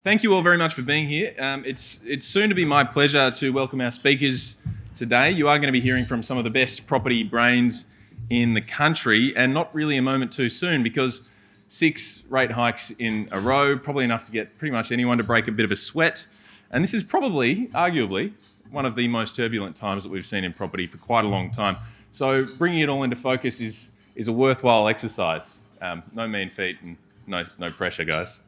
Thank you all very much for being here. It's soon to be my pleasure to welcome our speakers today. You are going to be hearing from some of the best property brains in the country, and not really a moment too soon, because 6 rate hikes in a row, probably enough to get pretty much anyone to break a bit of a sweat. And this is probably, arguably, one of the most turbulent times that we've seen in property for quite a long time. So bringing it all into focus is a worthwhile exercise. No mean feat and no pressure, guys.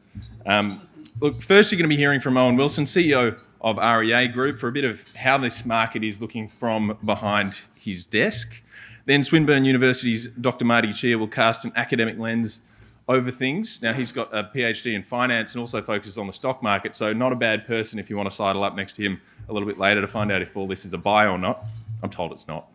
Look, first you're going to be hearing from Owen Wilson, CEO of REA Group, for a bit of how this market is looking from behind his desk. Then Swinburne University's Dr. Marty Chia will cast an academic lens over things. Now, he's got a PhD in finance and also focuses on the stock market, so not a bad person if you want to sidle up next to him a little bit later to find out if all this is a buy or not. I'm told it's not.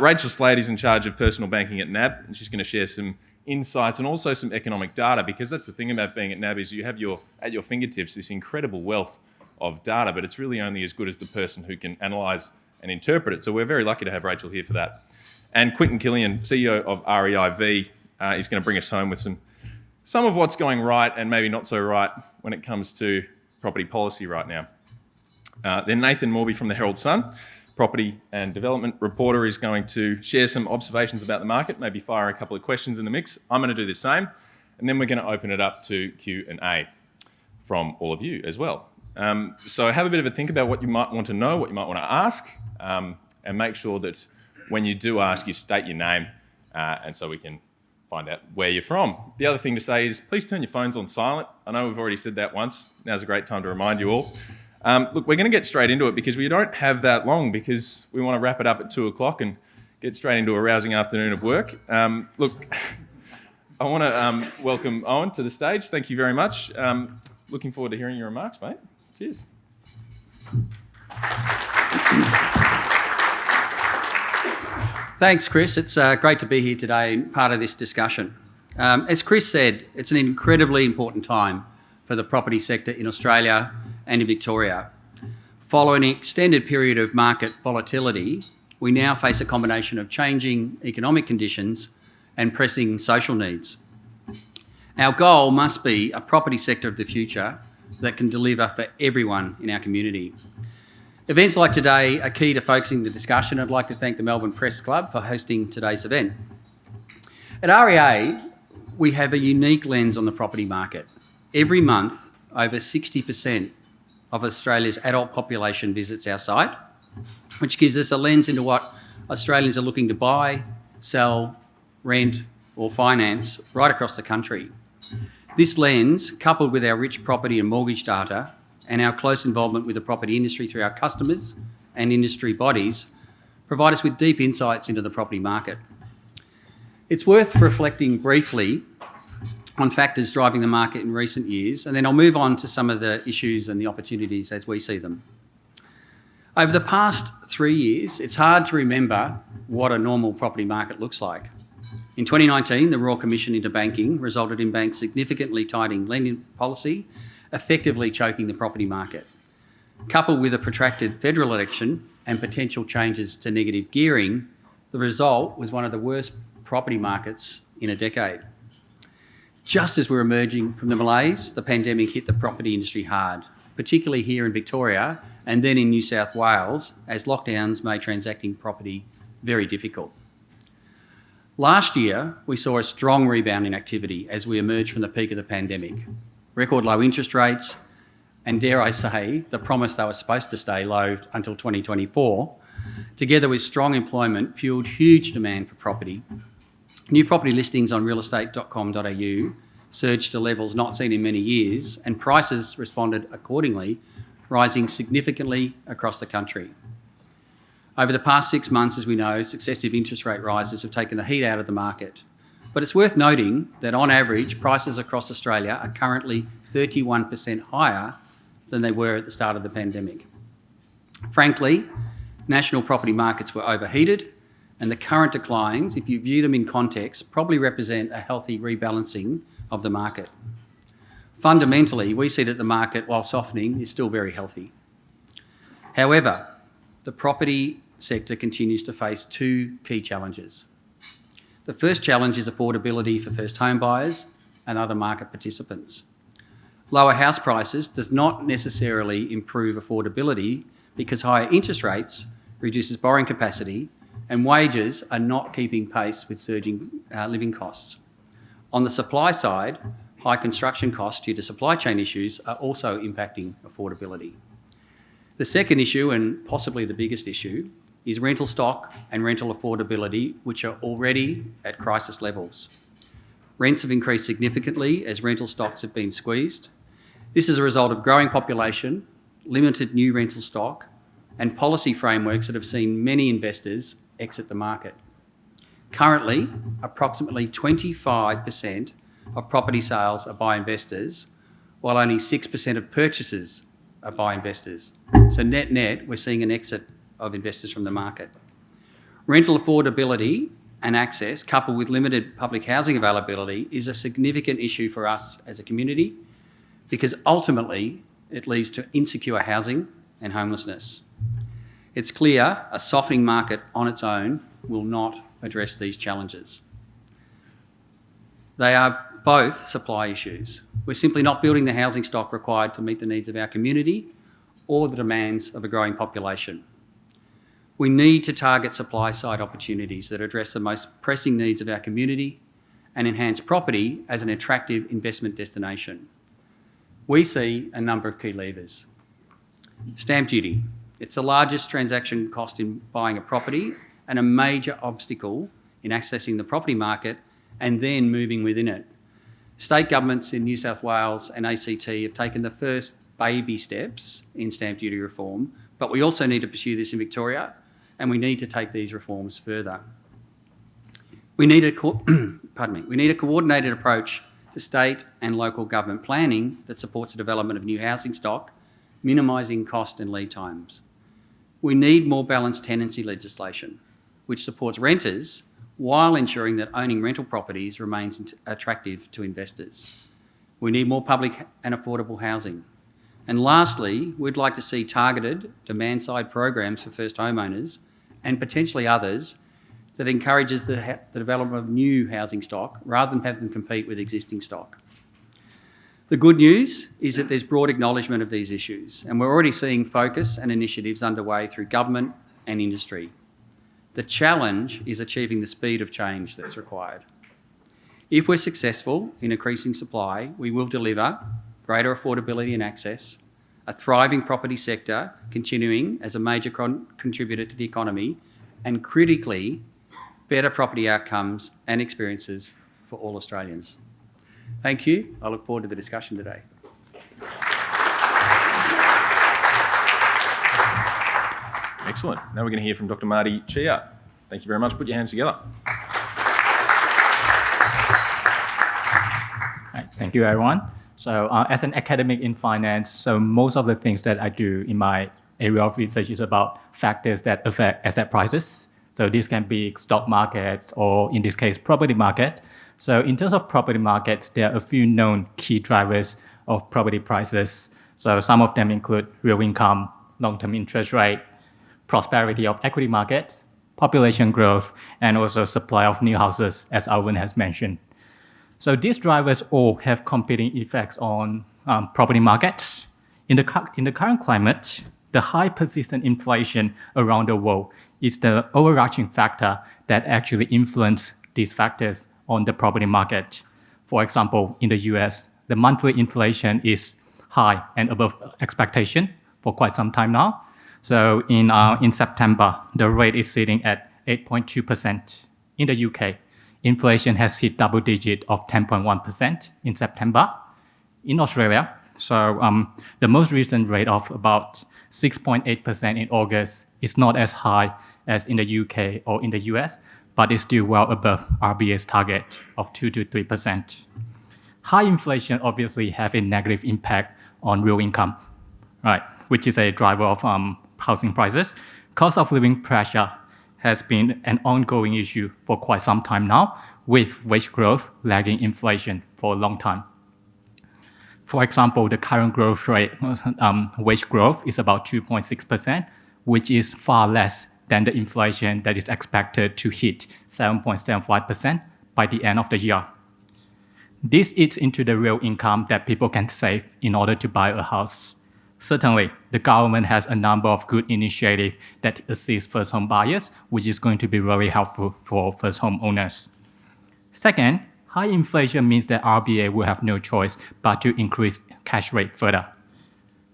Rachel Slade is in charge of personal banking at NAB, and she's going to share some insights and also some economic data, because that's the thing about being at NAB, is you have at your fingertips this incredible wealth of data, but it's really only as good as the person who can analyse and interpret it. So we're very lucky to have Rachel here for that. And Quinton Killian, CEO of REIV, is going to bring us home with some of what's going right and maybe not so right when it comes to property policy right now. Then Nathan Morby from the Herald Sun, property and development reporter, is going to share some observations about the market, maybe fire a couple of questions in the mix. I'm going to do the same, and then we're going to open it up to Q&A from all of you as well. So have a bit of a think about what you might want to know, what you might want to ask, and make sure that when you do ask, you state your name, and so we can find out where you're from. The other thing to say is please turn your phones on silent. I know we've already said that once. Now's a great time to remind you all. Look, we're going to get straight into it because we don't have that long, because we want to wrap it up at 2 o'clock and get straight into a rousing afternoon of work. Look, I want to welcome Owen to the stage. Thank you very much. Looking forward to hearing your remarks, mate. Cheers. Thanks, Chris. It's great to be here today, part of this discussion. As Chris said, it's an incredibly important time for the property sector in Australia and in Victoria. Following an extended period of market volatility, we now face a combination of changing economic conditions and pressing social needs. Our goal must be a property sector of the future that can deliver for everyone in our community. Events like today are key to focusing the discussion. I'd like to thank the Melbourne Press Club for hosting today's event. At REA, we have a unique lens on the property market. Every month, over 60% of Australia's adult population visits our site, which gives us a lens into what Australians are looking to buy, sell, rent or finance right across the country. This lens, coupled with our rich property and mortgage data and our close involvement with the property industry through our customers and industry bodies, provide us with deep insights into the property market. It's worth reflecting briefly on factors driving the market in recent years, and then I'll move on to some of the issues and the opportunities as we see them. Over the past 3 years, it's hard to remember what a normal property market looks like. In 2019, the Royal Commission into Banking resulted in banks significantly tightening lending policy, effectively choking the property market. Coupled with a protracted federal election and potential changes to negative gearing, the result was one of the worst property markets in a decade. Just as we're emerging from the malaise, the pandemic hit the property industry hard, particularly here in Victoria and then in New South Wales, as lockdowns made transacting property very difficult. Last year, we saw a strong rebound in activity as we emerged from the peak of the pandemic. Record low interest rates, and dare I say, the promise they were supposed to stay low until 2024, together with strong employment, fuelled huge demand for property. New property listings on realestate.com.au surged to levels not seen in many years, and prices responded accordingly, rising significantly across the country. Over the past 6 months, as we know, successive interest rate rises have taken the heat out of the market. But it's worth noting that on average, prices across Australia are currently 31% higher than they were at the start of the pandemic. Frankly, national property markets were overheated, and the current declines, if you view them in context, probably represent a healthy rebalancing of the market. Fundamentally, we see that the market, while softening, is still very healthy. However, the property sector continues to face 2 key challenges. The first challenge is affordability for first home buyers and other market participants. Lower house prices does not necessarily improve affordability because higher interest rates reduces borrowing capacity and wages are not keeping pace with surging living costs. On the supply side, high construction costs due to supply chain issues are also impacting affordability. The second issue, and possibly the biggest issue, is rental stock and rental affordability, which are already at crisis levels. Rents have increased significantly as rental stocks have been squeezed. This is a result of growing population, limited new rental stock, and policy frameworks that have seen many investors exit the market. Currently, approximately 25% of property sales are by investors, while only 6% of purchases are by investors. So net, we're seeing an exit of investors from the market. Rental affordability and access, coupled with limited public housing availability, is a significant issue for us as a community because ultimately it leads to insecure housing and homelessness. It's clear a softening market on its own will not address these challenges. They are both supply issues. We're simply not building the housing stock required to meet the needs of our community or the demands of a growing population. We need to target supply-side opportunities that address the most pressing needs of our community and enhance property as an attractive investment destination. We see a number of key levers. Stamp duty. It's the largest transaction cost in buying a property and a major obstacle in accessing the property market and then moving within it. State governments in New South Wales and ACT have taken the first baby steps in stamp duty reform, but we also need to pursue this in Victoria, and we need to take these reforms further. We need a coordinated approach to state and local government planning that supports the development of new housing stock, minimising cost and lead times. We need more balanced tenancy legislation, which supports renters while ensuring that owning rental properties remains attractive to investors. We need more public and affordable housing. And lastly, we'd like to see targeted demand-side programs for first homeowners and potentially others that encourages the development of new housing stock rather than have them compete with existing stock. The good news is that there's broad acknowledgement of these issues, and we're already seeing focus and initiatives underway through government and industry. The challenge is achieving the speed of change that's required. If we're successful in increasing supply, we will deliver greater affordability and access, a thriving property sector continuing as a major contributor to the economy, and critically, better property outcomes and experiences for all Australians. Thank you. I look forward to the discussion today. Excellent. Now we're going to hear from Dr. Marty Chia. Thank you very much. Put your hands together. Right, thank you, everyone. So as an academic in finance, so most of the things that I do in my area of research is about factors that affect asset prices. So this can be stock markets or, in this case, property market. So in terms of property markets, there are a few known key drivers of property prices. So some of them include real income, long-term interest rate, prosperity of equity markets, population growth, and also supply of new houses, as Alvin has mentioned. So these drivers all have competing effects on property markets. In the current climate, the high persistent inflation around the world is the overarching factor that actually influences these factors on the property market. For example, in the US, the monthly inflation is high and above expectation for quite some time now. So in September, the rate is sitting at 8.2%. In the UK, inflation has hit double digit of 10.1% in September. In Australia, so the most recent rate of about 6.8% in August is not as high as in the UK or in the US, but is still well above RBA's target of 2 to 3%. High inflation obviously have a negative impact on real income, right, which is a driver of housing prices. Cost of living pressure has been an ongoing issue for quite some time now, with wage growth lagging inflation for a long time. For example, the current growth rate, wage growth is about 2.6%, which is far less than the inflation that is expected to hit 7.75% by the end of the year. This eats into the real income that people can save in order to buy a house. Certainly, the government has a number of good initiatives that assist first home buyers, which is going to be really helpful for first home owners. Second, high inflation means that RBA will have no choice but to increase cash rate further.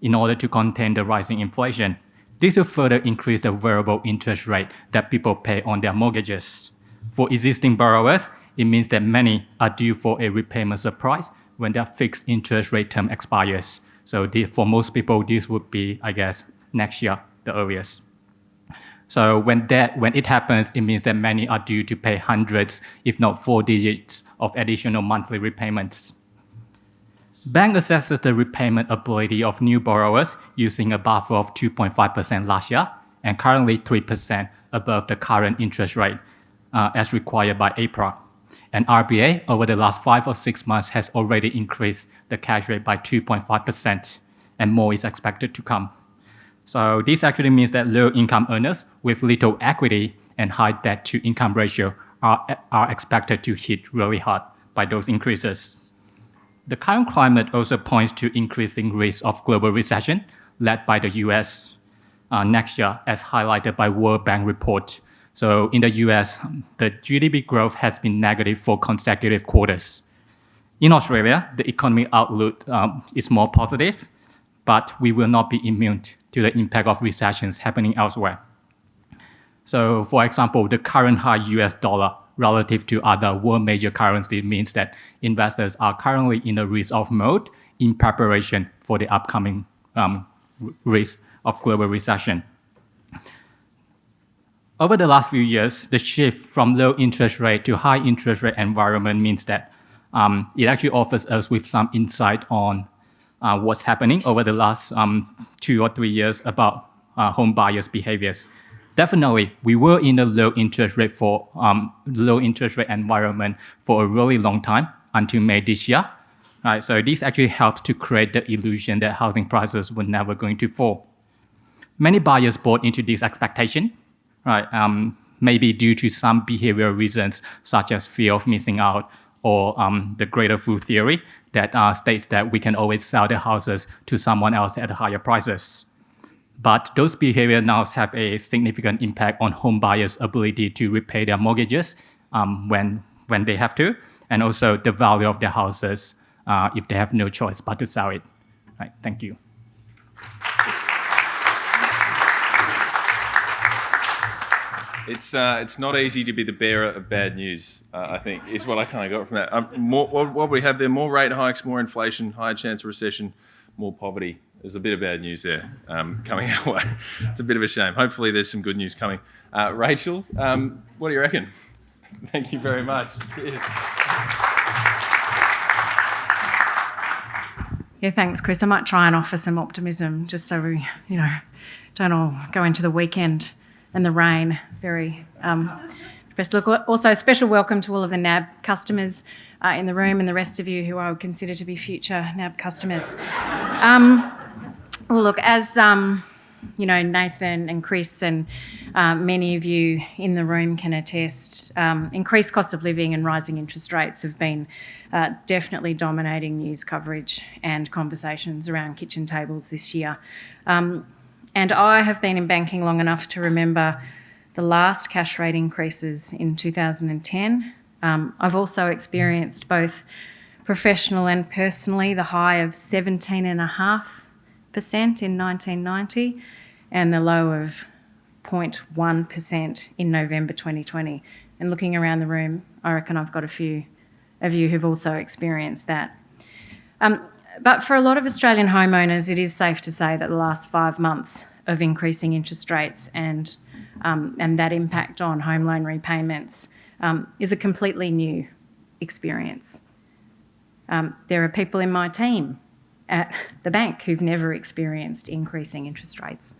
In order to contain the rising inflation, this will further increase the variable interest rate that people pay on their mortgages. For existing borrowers, it means that many are due for a repayment surprise when their fixed interest rate term expires. So for most people, this would be, I guess, next year, the earliest. So when it happens, it means that many are due to pay hundreds, if not 4 digits, of additional monthly repayments. Bank assesses the repayment ability of new borrowers using a buffer of 2.5% last year, and currently 3% above the current interest rate, as required by APRA. And RBA, over the last 5 or 6 months, has already increased the cash rate by 2.5%, and more is expected to come. So this actually means that low-income earners with little equity and high debt-to-income ratio are expected to hit really hard by those increases. The current climate also points to increasing risk of global recession led by the US next year, as highlighted by World Bank report. So in the US, the GDP growth has been negative for consecutive quarters. In Australia, the economic outlook is more positive, but we will not be immune to the impact of recessions happening elsewhere. So for example, the current high US dollar relative to other world major currencies means that investors are currently in a risk-off mode in preparation for the upcoming risk of global recession. Over the last few years, the shift from low interest rate to high interest rate environment means that it actually offers us with some insight on what's happening over the last 2 or 3 years about home buyers' behaviors. Definitely, we were in a low interest rate environment for a really long time until May this year. Right, so this actually helps to create the illusion that housing prices were never going to fall. Many buyers bought into this expectation, right? Maybe due to some behavioral reasons, such as fear of missing out, or the greater fool theory that states that we can always sell the houses to someone else at higher prices. But those behaviors now have a significant impact on home buyers' ability to repay their mortgages when they have to, and also the value of their houses if they have no choice but to sell it. Right, thank you. It's not easy to be the bearer of bad news, I think, is what I kind of got from that. What we have there, more rate hikes, more inflation, higher chance of recession, more poverty. There's a bit of bad news there coming our way. It's a bit of a shame. Hopefully there's some good news coming. Rachel, what do you reckon? Thank you very much. Cheers. Yeah, thanks, Chris. I might try and offer some optimism just so we, don't all go into the weekend and the rain very depressed. Look, also a special welcome to all of the NAB customers in the room and the rest of you who I would consider to be future NAB customers. Well, look, as Nathan and Chris and many of you in the room can attest, increased cost of living and rising interest rates have been definitely dominating news coverage and conversations around kitchen tables this year. And I have been in banking long enough to remember the last cash rate increases in 2010. I've also experienced both professional and personally the high of 17.5% in 1990 and the low of 0.1% in November 2020. And looking around the room, I reckon I've got a few of you who've also experienced that. But for a lot of Australian homeowners, it is safe to say that the last 5 months of increasing interest rates and that impact on home loan repayments is a completely new experience. There are people in my team at the bank who've never experienced increasing interest rates.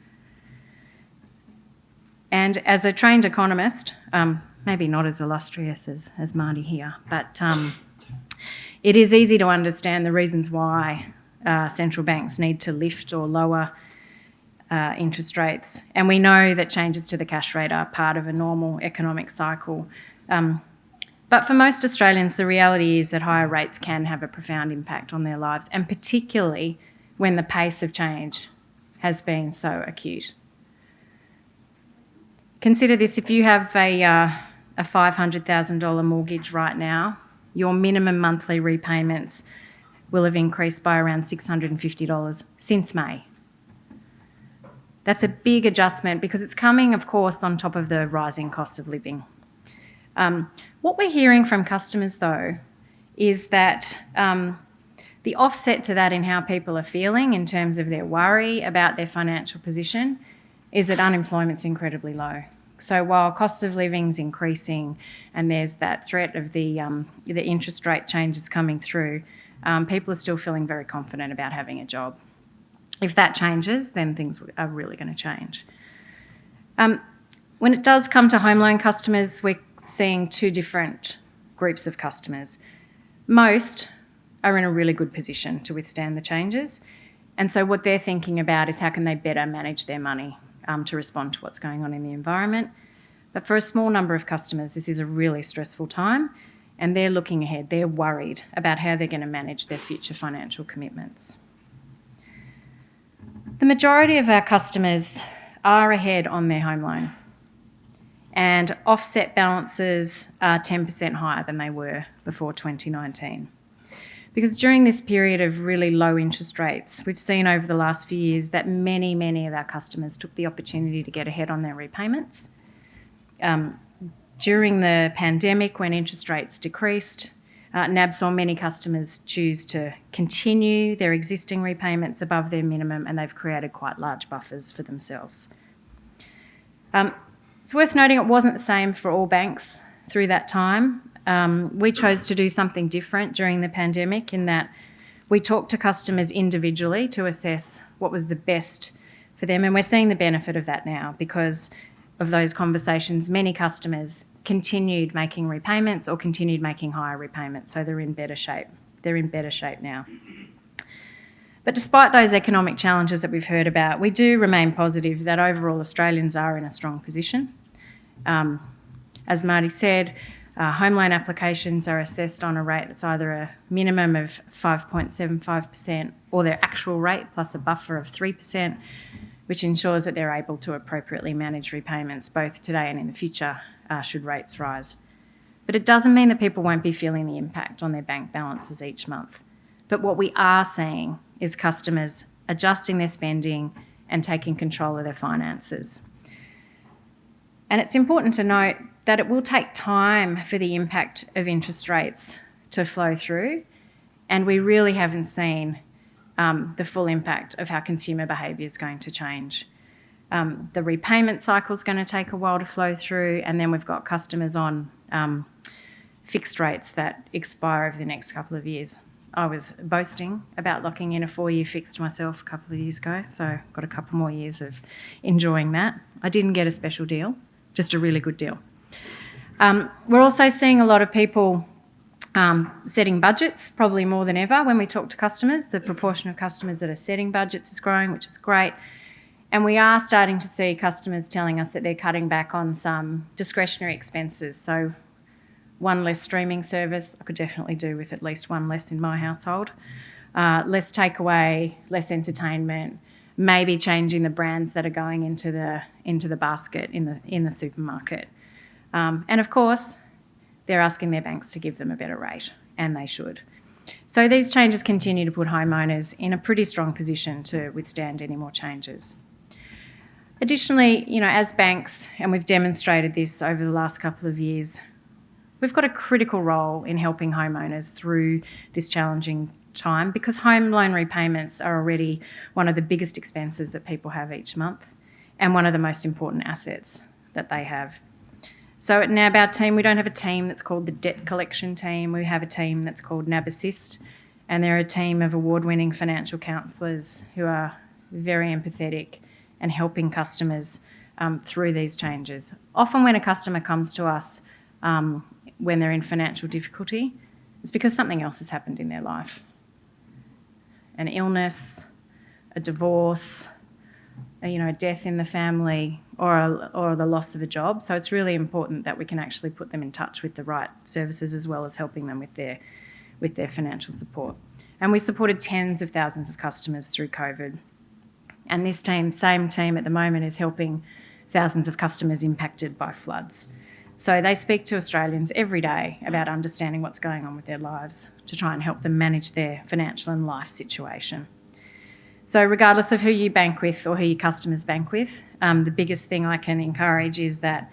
And as a trained economist, maybe not as illustrious as Marty here, but it is easy to understand the reasons why central banks need to lift or lower interest rates. And we know that changes to the cash rate are part of a normal economic cycle. But for most Australians, the reality is that higher rates can have a profound impact on their lives, and particularly when the pace of change has been so acute. Consider this: if you have a $500,000 mortgage right now, your minimum monthly repayments will have increased by around $650 since May. That's a big adjustment because it's coming, of course, on top of the rising cost of living. What we're hearing from customers, though, is that the offset to that in how people are feeling in terms of their worry about their financial position is that unemployment's incredibly low. So while cost of living's increasing and there's that threat of the interest rate changes coming through, people are still feeling very confident about having a job. If that changes, then things are really going to change. When it does come to home loan customers, we're seeing two different groups of customers. Most are in a really good position to withstand the changes, and so what they're thinking about is how can they better manage their money to respond to what's going on in the environment. But for a small number of customers, this is a really stressful time, and they're looking ahead. They're worried about how they're going to manage their future financial commitments. The majority of our customers are ahead on their home loan, and offset balances are 10% higher than they were before 2019. Because during this period of really low interest rates, we've seen over the last few years that many of our customers took the opportunity to get ahead on their repayments. During the pandemic, when interest rates decreased, NAB saw many customers choose to continue their existing repayments above their minimum, and they've created quite large buffers for themselves. It's worth noting it wasn't the same for all banks through that time. We chose to do something different during the pandemic in that we talked to customers individually to assess what was the best for them, and we're seeing the benefit of that now. Because of those conversations, many customers continued making repayments or continued making higher repayments, so they're in better shape. They're in better shape now. But despite those economic challenges that we've heard about, we do remain positive that overall Australians are in a strong position. As Marty said, home loan applications are assessed on a rate that's either a minimum of 5.75% or their actual rate plus a buffer of 3%, which ensures that they're able to appropriately manage repayments both today and in the future should rates rise. But it doesn't mean that people won't be feeling the impact on their bank balances each month. But what we are seeing is customers adjusting their spending and taking control of their finances. And it's important to note that it will take time for the impact of interest rates to flow through, and we really haven't seen the full impact of how consumer behaviour is going to change. The repayment cycle is going to take a while to flow through, and then we've got customers on fixed rates that expire over the next couple of years. I was boasting about locking in a 4-year fixed myself a couple of years ago, so I've got a couple more years of enjoying that. I didn't get a special deal, just a really good deal. We're also seeing a lot of people setting budgets, probably more than ever when we talk to customers. The proportion of customers that are setting budgets is growing, which is great. And we are starting to see customers telling us that they're cutting back on some discretionary expenses. So one less streaming service, I could definitely do with at least one less in my household. Less takeaway, less entertainment, maybe changing the brands that are going into the basket in the supermarket. And of course, they're asking their banks to give them a better rate, and they should. So these changes continue to put homeowners in a pretty strong position to withstand any more changes. Additionally, as banks, and we've demonstrated this over the last couple of years, we've got a critical role in helping homeowners through this challenging time because home loan repayments are already one of the biggest expenses that people have each month and one of the most important assets that they have. So at NAB, our team, we don't have a team that's called the Debt Collection Team. We have a team that's called NAB Assist, and they're a team of award-winning financial counsellors who are very empathetic and helping customers through these changes. Often when a customer comes to us when they're in financial difficulty, it's because something else has happened in their life. An illness, a divorce, a death in the family or the loss of a job. So it's really important that we can actually put them in touch with the right services as well as helping them with their financial support. And we supported tens of thousands of customers through COVID. And this same team at the moment is helping thousands of customers impacted by floods. So they speak to Australians every day about understanding what's going on with their lives to try and help them manage their financial and life situation. So regardless of who you bank with or who your customers bank with, the biggest thing I can encourage is that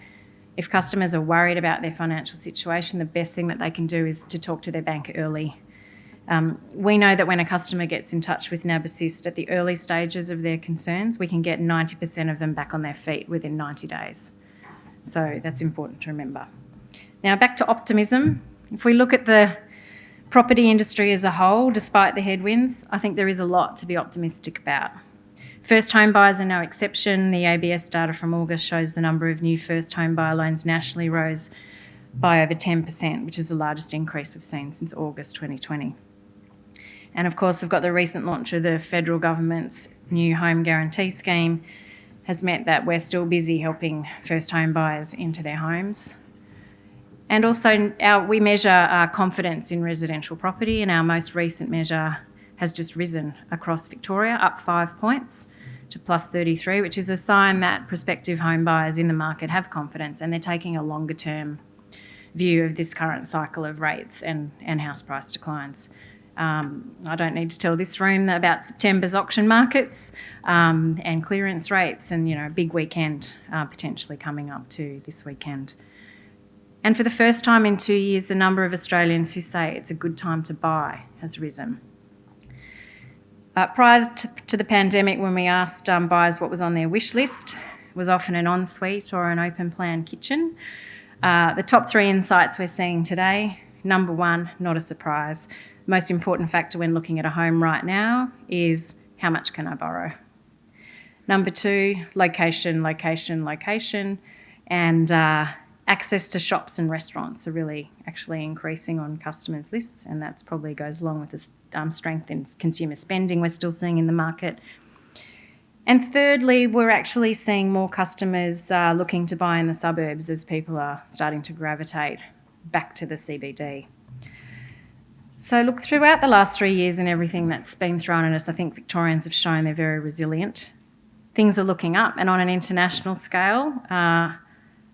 if customers are worried about their financial situation, the best thing that they can do is to talk to their bank early. We know that when a customer gets in touch with NAB Assist at the early stages of their concerns, we can get 90% of them back on their feet within 90 days. So that's important to remember. Now back to optimism. If we look at the property industry as a whole, despite the headwinds, I think there is a lot to be optimistic about. First home buyers are no exception. The ABS data from August shows the number of new first home buyer loans nationally rose by over 10%, which is the largest increase we've seen since August 2020. And of course, we've got the recent launch of the federal government's new home guarantee scheme has meant that we're still busy helping first home buyers into their homes. And also we measure our confidence in residential property, and our most recent measure has just risen across Victoria, up 5 points to +33, which is a sign that prospective home buyers in the market have confidence and they're taking a longer term view of this current cycle of rates and house price declines. I don't need to tell this room about September's auction markets and clearance rates and, a big weekend potentially coming up to this weekend. And for the first time in 2 years, the number of Australians who say it's a good time to buy has risen. Prior to the pandemic, when we asked buyers what was on their wish list, it was often an ensuite or an open plan kitchen. The top 3 insights we're seeing today: number 1, not a surprise. The most important factor when looking at a home right now is how much can I borrow? Number 2, location, location, location, and access to shops and restaurants are really actually increasing on customers' lists, and that probably goes along with the strength in consumer spending we're still seeing in the market. And thirdly, we're actually seeing more customers looking to buy in the suburbs as people are starting to gravitate back to the CBD. So look, throughout the last 3 years and everything that's been thrown at us, I think Victorians have shown they're very resilient. Things are looking up, and on an international scale,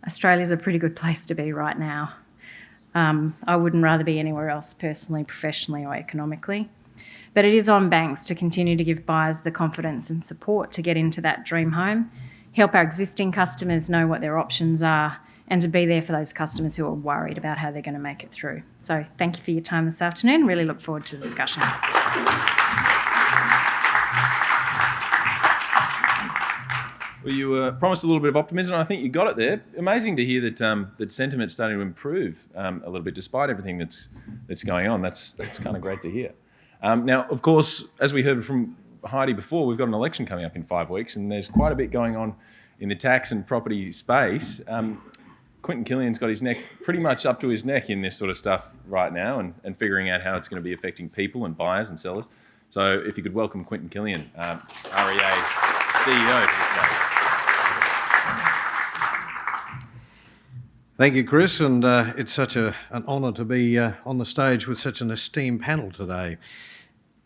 Australia's a pretty good place to be right now. I wouldn't rather be anywhere else personally, professionally or economically. But it is on banks to continue to give buyers the confidence and support to get into that dream home, help our existing customers know what their options are, and to be there for those customers who are worried about how they're going to make it through. So thank you for your time this afternoon. Really look forward to the discussion. Well, you promised a little bit of optimism, and I think you got it there. Amazing to hear that that sentiment's starting to improve a little bit, despite everything that's going on. That's kind of great to hear. Now, of course, as we heard from Heidi before, we've got an election coming up in 5 weeks, and there's quite a bit going on in the tax and property space. Quentin Killian's got his neck pretty much up to his neck in this sort of stuff right now, and figuring out how it's going to be affecting people and buyers and sellers. So if you could welcome Quentin Killian, REA CEO, to the stage. Thank you, Chris, and it's such an honour to be on the stage with such an esteemed panel today.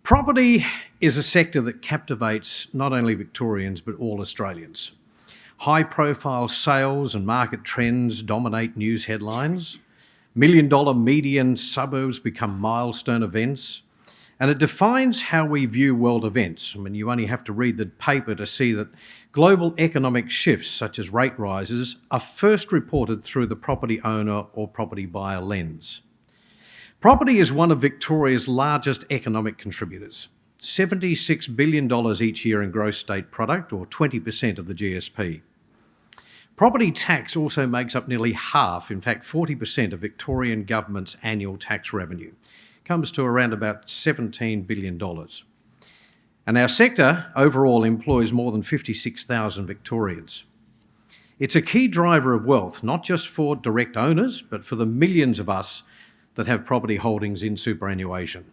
Property is a sector that captivates not only Victorians but all Australians. High-profile sales and market trends dominate news headlines. Million-dollar median suburbs become milestone events. And it defines how we view world events. I mean, you only have to read the paper to see that global economic shifts, such as rate rises, are first reported through the property owner or property buyer lens. Property is one of Victoria's largest economic contributors. $76 billion each year in gross state product, or 20% of the GSP. Property tax also makes up nearly half, in fact 40% of Victorian government's annual tax revenue. Comes to around about $17 billion. And our sector overall employs more than 56,000 Victorians. It's a key driver of wealth, not just for direct owners, but for the millions of us that have property holdings in superannuation.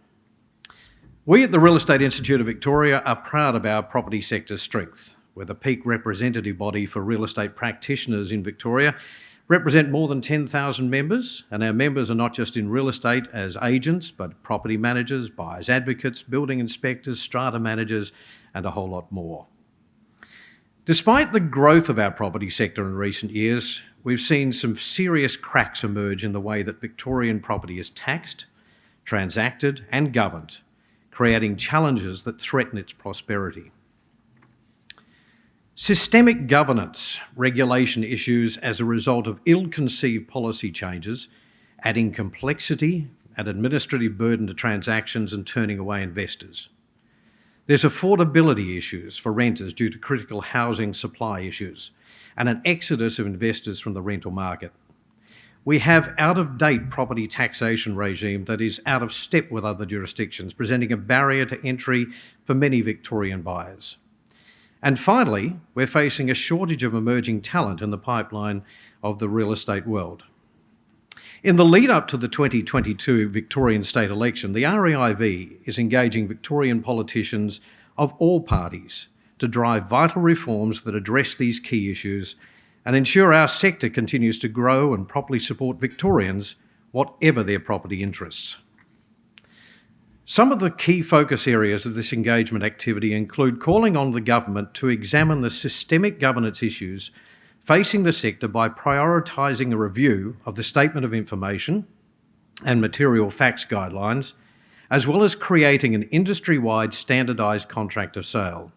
We at the Real Estate Institute of Victoria are proud of our property sector's strength. we're the peak representative body for real estate practitioners in Victoria, represent more than 10,000 members, and our members are not just in real estate as agents, but property managers, buyers advocates, building inspectors, strata managers, and a whole lot more. Despite the growth of our property sector in recent years, we've seen some serious cracks emerge in the way that Victorian property is taxed, transacted, and governed, creating challenges that threaten its prosperity. Systemic governance regulation issues as a result of ill-conceived policy changes, adding complexity and administrative burden to transactions and turning away investors. There's affordability issues for renters due to critical housing supply issues and an exodus of investors from the rental market. We have out-of-date property taxation regime that is out of step with other jurisdictions, presenting a barrier to entry for many Victorian buyers. And finally, we're facing a shortage of emerging talent in the pipeline of the real estate world. In the lead up to the 2022 Victorian state election, the REIV is engaging Victorian politicians of all parties to drive vital reforms that address these key issues and ensure our sector continues to grow and properly support Victorians, whatever their property interests. Some of the key focus areas of this engagement activity include calling on the government to examine the systemic governance issues facing the sector by prioritising a review of the Statement of Information and Material Facts guidelines, as well as creating an industry-wide standardised contract of sale.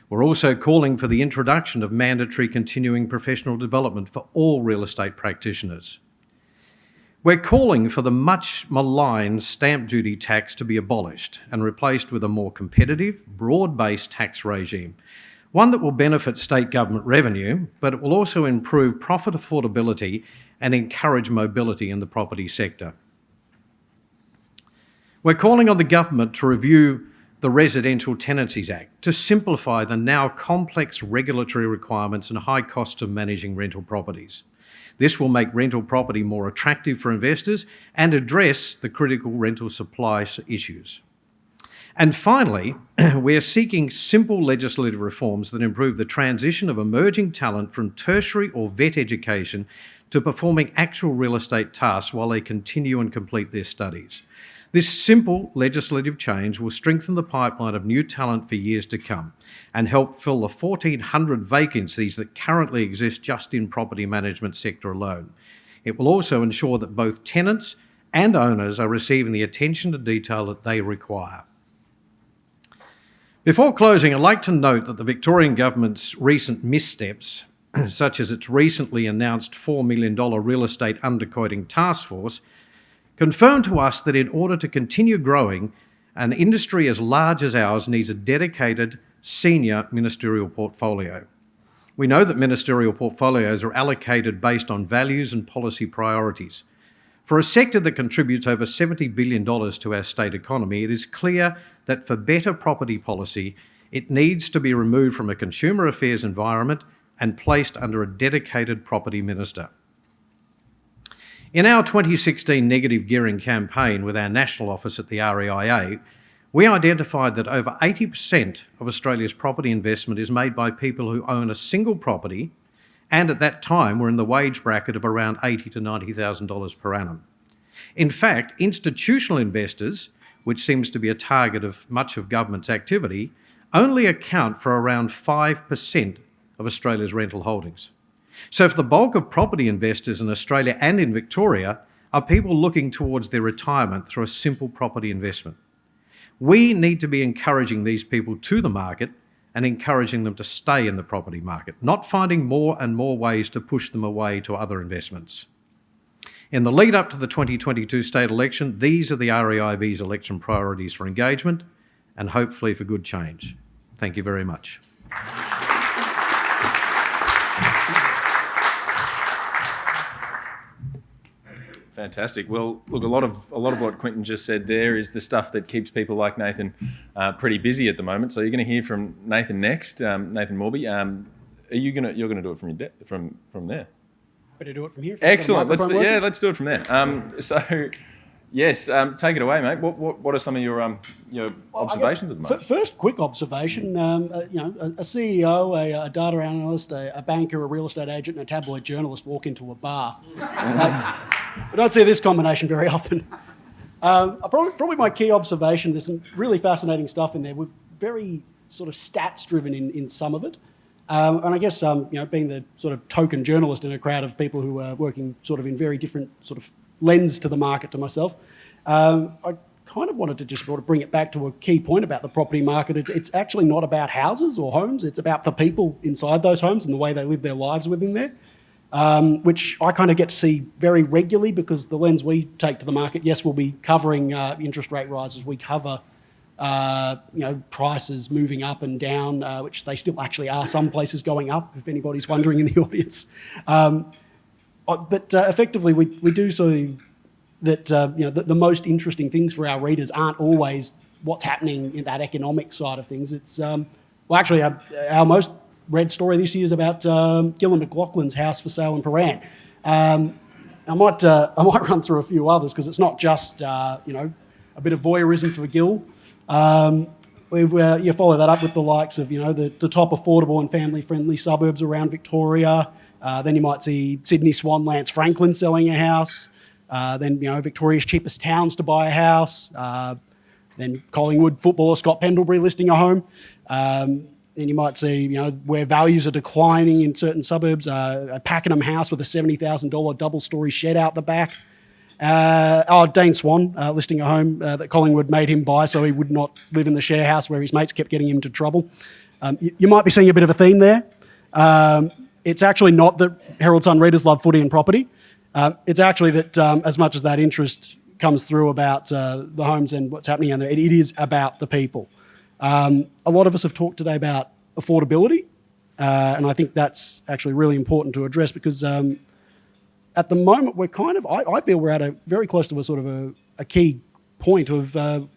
We're also calling for the introduction of mandatory continuing professional development for all real estate practitioners. We're calling for the much maligned stamp duty tax to be abolished and replaced with a more competitive, broad-based tax regime, one that will benefit state government revenue, but it will also improve profit affordability and encourage mobility in the property sector. We're calling on the government to review the Residential Tenancies Act to simplify the now complex regulatory requirements and high costs of managing rental properties. This will make rental property more attractive for investors and address the critical rental supply issues. And finally, we are seeking simple legislative reforms that improve the transition of emerging talent from tertiary or vet education to performing actual real estate tasks while they continue and complete their studies. This simple legislative change will strengthen the pipeline of new talent for years to come and help fill the 1,400 vacancies that currently exist just in property management sector alone. It will also ensure that both tenants and owners are receiving the attention to detail that they require. Before closing, I'd like to note that the Victorian Government's recent missteps, such as its recently announced $4 million real estate underquoting task force, confirm to us that in order to continue growing, an industry as large as ours needs a dedicated senior ministerial portfolio. We know that ministerial portfolios are allocated based on values and policy priorities. For a sector that contributes over $70 billion to our state economy, it is clear that for better property policy, it needs to be removed from a consumer affairs environment and placed under a dedicated property minister. In our 2016 negative gearing campaign with our national office at the REIA, we identified that over 80% of Australia's property investment is made by people who own a single property and at that time were in the wage bracket of around $80,000 to $90,000 per annum. In fact, institutional investors, which seems to be a target of much of government's activity, only account for around 5% of Australia's rental holdings. So if the bulk of property investors in Australia and in Victoria are people looking towards their retirement through a simple property investment, we need to be encouraging these people to the market and encouraging them to stay in the property market, not finding more and more ways to push them away to other investments. In the lead up to the 2022 state election, these are the REIV's election priorities for engagement and hopefully for good change. Thank you very much. Fantastic. Well, look, a lot of what Quinton just said there is the stuff that keeps people like Nathan pretty busy at the moment. So you're going to hear from Nathan next, Nathan Morby. You're going to do it from there. Better do it from here. Excellent. Let's do it from there. So Yes, take it away, mate. What are some of your observations at the moment? First, quick observation. A CEO, a data analyst, a banker, a real estate agent, and a tabloid journalist walk into a bar. We don't see this combination very often. Probably my key observation. There's some really fascinating stuff in there. We're very sort of stats driven in some of it. And I guess being the sort of token journalist in a crowd of people who are working sort of in very different sort of lens to the market to myself, I kind of wanted to just sort of bring it back to a key point about the property market. It's actually not about houses or homes. It's about the people inside those homes and the way they live their lives within there, which I kind of get to see very regularly because the lens we take to the market, yes, we'll be covering interest rate rises. We cover prices moving up and down, which they still actually are. Some places going up, if anybody's wondering in the audience. But effectively, we do see that the most interesting things for our readers aren't always what's happening in that economic side of things. It's actually our most read story this year is about Gillan McLaughlin's house for sale in Paran. I might run through a few others because it's not just a bit of voyeurism for Gil. You follow that up with the likes of the top affordable and family friendly suburbs around Victoria. Then you might see Sydney Swan Lance Franklin selling a house. Then Victoria's cheapest towns to buy a house. Then Collingwood footballer Scott Pendlebury listing a home. Then you might see where values are declining in certain suburbs. A Pakenham house with a $70,000 double-storey shed out the back. Dane Swan listing a home that Collingwood made him buy so he would not live in the share house where his mates kept getting him into trouble. You might be seeing a bit of a theme there. It's actually not that Herald Sun readers love footy and property. It's actually that as much as that interest comes through about the homes and what's happening in there, it is about the people. A lot of us have talked today about affordability, and I think that's actually really important to address because at the moment we're kind of, I feel we're at a very close to a sort of a key point of